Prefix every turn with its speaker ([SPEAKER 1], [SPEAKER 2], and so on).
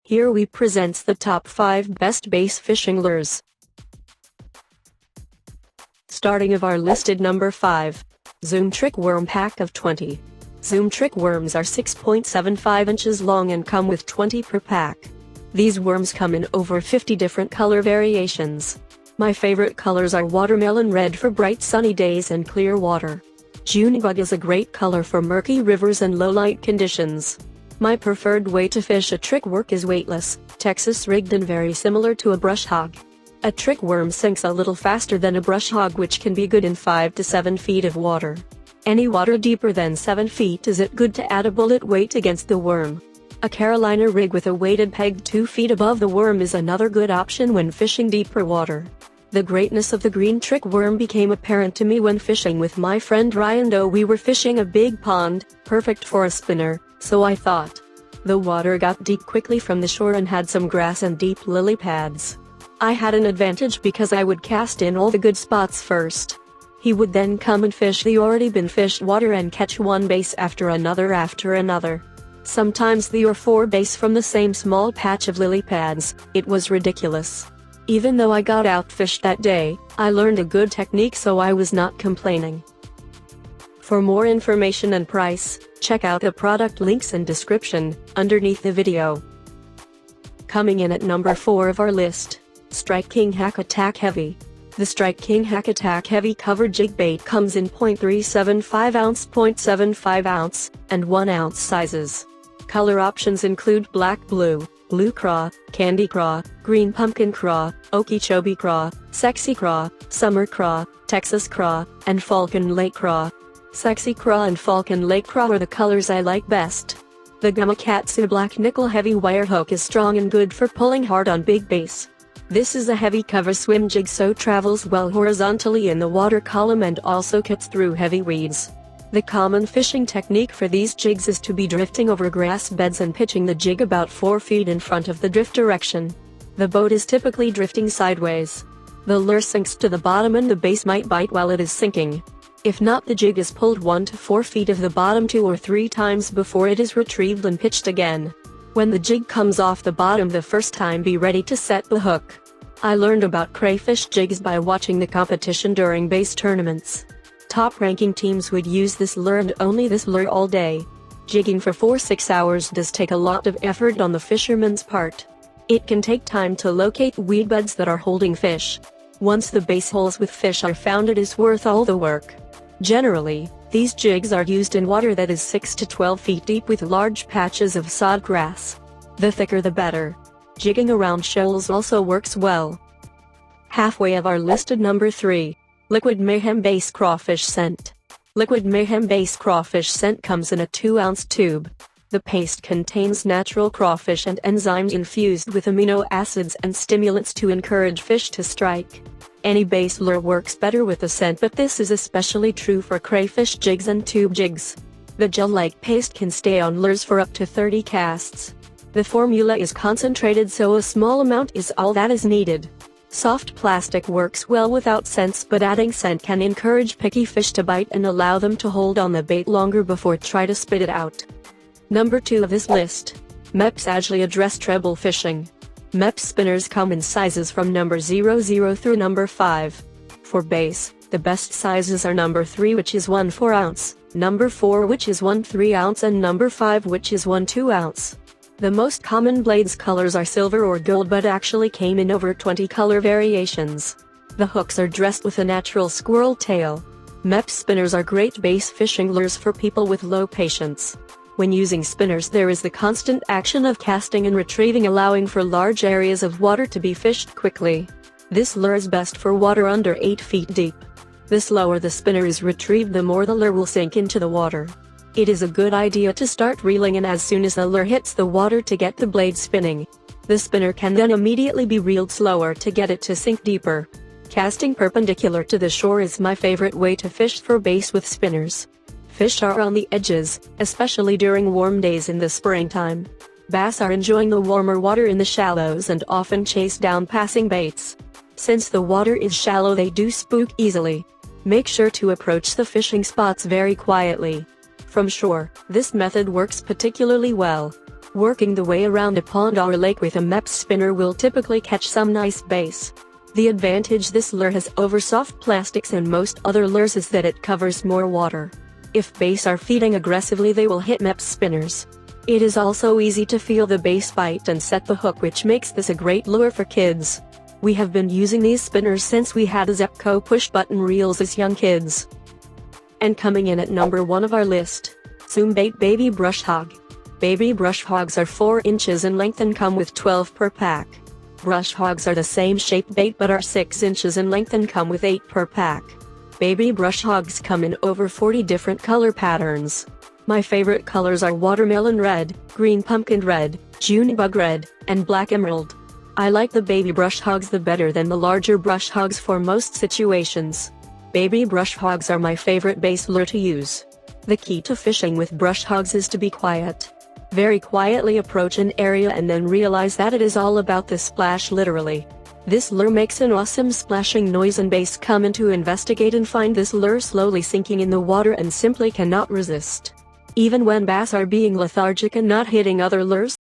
[SPEAKER 1] Here we presents the top 5 best bass fishing lures. Starting of our listed number 5. Zoom Trick Worm Pack of 20. Zoom Trick worms are 6.75 inches long and come with 20 per pack. These worms come in over 50 different color variations. My favorite colors are watermelon red for bright sunny days and clear water. Junebug is a great color for murky rivers and low light conditions. My preferred way to fish a trick work is weightless, Texas rigged and very similar to a brush hog. A trick worm sinks a little faster than a brush hog, which can be good in 5 to 7 feet of water. Any water deeper than 7 feet is it good to add a bullet weight against the worm. A Carolina rig with a weighted peg 2 feet above the worm is another good option when fishing deeper water. The greatness of the green trick worm became apparent to me when fishing with my friend Ryan. Though we were fishing a big pond, perfect for a spinner, so I thought. The water got deep quickly from the shore and had some grass and deep lily pads. I had an advantage because I would cast in all the good spots first. He would then come and fish the already been fished water and catch one bass after another. Sometimes 3 or 4 bass from the same small patch of lily pads. It was ridiculous. Even though I got outfished that day, I learned a good technique, so I was not complaining. For more information and price, check out the product links in description, underneath the video. Coming in at number 4 of our list. Strike King Hack Attack Heavy. The Strike King Hack Attack Heavy covered jig bait comes in 0.375 ounce, 0.75 ounce, and 1 ounce sizes. Color options include black blue, blue craw, candy craw, green pumpkin craw, okeechobee craw, sexy craw, summer craw, Texas craw, and Falcon Lake craw. Sexy craw and Falcon Lake craw are the colors I like best. The Gamakatsu black nickel heavy wire hook is strong and good for pulling hard on big bass. This is a heavy cover swim jig, so travels well horizontally in the water column and also cuts through heavy weeds. The common fishing technique for these jigs is to be drifting over grass beds and pitching the jig about 4 feet in front of the drift direction. The boat is typically drifting sideways. The lure sinks to the bottom and the bass might bite while it is sinking. If not, the jig is pulled 1 to 4 feet of the bottom 2 or 3 times before it is retrieved and pitched again. When the jig comes off the bottom the first time, be ready to set the hook. I learned about crayfish jigs by watching the competition during bass tournaments. Top-ranking teams would use this lure and only this lure all day. Jigging for 4-6 hours does take a lot of effort on the fisherman's part. It can take time to locate weed beds that are holding fish. Once the bass holes with fish are found, it is worth all the work. Generally, these jigs are used in water that is 6 to 12 feet deep with large patches of sod grass. The thicker the better. Jigging around shoals also works well. Halfway of our listed number 3. Liquid Mayhem Bass Crawfish Scent. Liquid Mayhem Bass Crawfish Scent comes in a 2-ounce tube. The paste contains natural crawfish and enzymes infused with amino acids and stimulants to encourage fish to strike. Any bass lure works better with the scent, but this is especially true for crayfish jigs and tube jigs. The gel-like paste can stay on lures for up to 30 casts. The formula is concentrated, so a small amount is all that is needed. Soft plastic works well without scents, but adding scent can encourage picky fish to bite and allow them to hold on the bait longer before try to spit it out. Number 2 of this list. Mepps Aglia Dress Treble Fishing. Mepps spinners come in sizes from number 00 through number 5. For bass, the best sizes are number 3, which is 1 4-ounce, number 4, which is 1 3-ounce, and number 5, which is 1 2-ounce. The most common blades colors are silver or gold, but actually came in over 20 color variations. The hooks are dressed with a natural squirrel tail. Mepps spinners are great bass fishing lures for people with low patience. When using spinners, there is the constant action of casting and retrieving, allowing for large areas of water to be fished quickly. This lure is best for water under 8 feet deep. The slower the spinner is retrieved, the more the lure will sink into the water. It is a good idea to start reeling in as soon as the lure hits the water to get the blade spinning. The spinner can then immediately be reeled slower to get it to sink deeper. Casting perpendicular to the shore is my favorite way to fish for bass with spinners. Fish are on the edges, especially during warm days in the springtime. Bass are enjoying the warmer water in the shallows and often chase down passing baits. Since the water is shallow, they do spook easily. Make sure to approach the fishing spots very quietly. From shore, this method works particularly well. Working the way around a pond or a lake with a Mepps spinner will typically catch some nice bass. The advantage this lure has over soft plastics and most other lures is that it covers more water. If bass are feeding aggressively, they will hit Mepps spinners. It is also easy to feel the bass bite and set the hook, which makes this a great lure for kids. We have been using these spinners since we had a Zepco push-button reels as young kids. And coming in at number 1 of our list, Zoom Bait Baby Brush Hog. Baby brush hogs are 4 inches in length and come with 12 per pack. Brush hogs are the same shape bait but are 6 inches in length and come with 8 per pack. Baby brush hogs come in over 40 different color patterns. My favorite colors are watermelon red, green pumpkin red, June bug red, and black emerald. I like the baby brush hogs the better than the larger brush hogs for most situations. Baby brush hogs are my favorite bass lure to use. The key to fishing with brush hogs is to be quiet. Very quietly approach an area and then realize that it is all about the splash literally. This lure makes an awesome splashing noise and bass come in to investigate and find this lure slowly sinking in the water and simply cannot resist. Even when bass are being lethargic and not hitting other lures,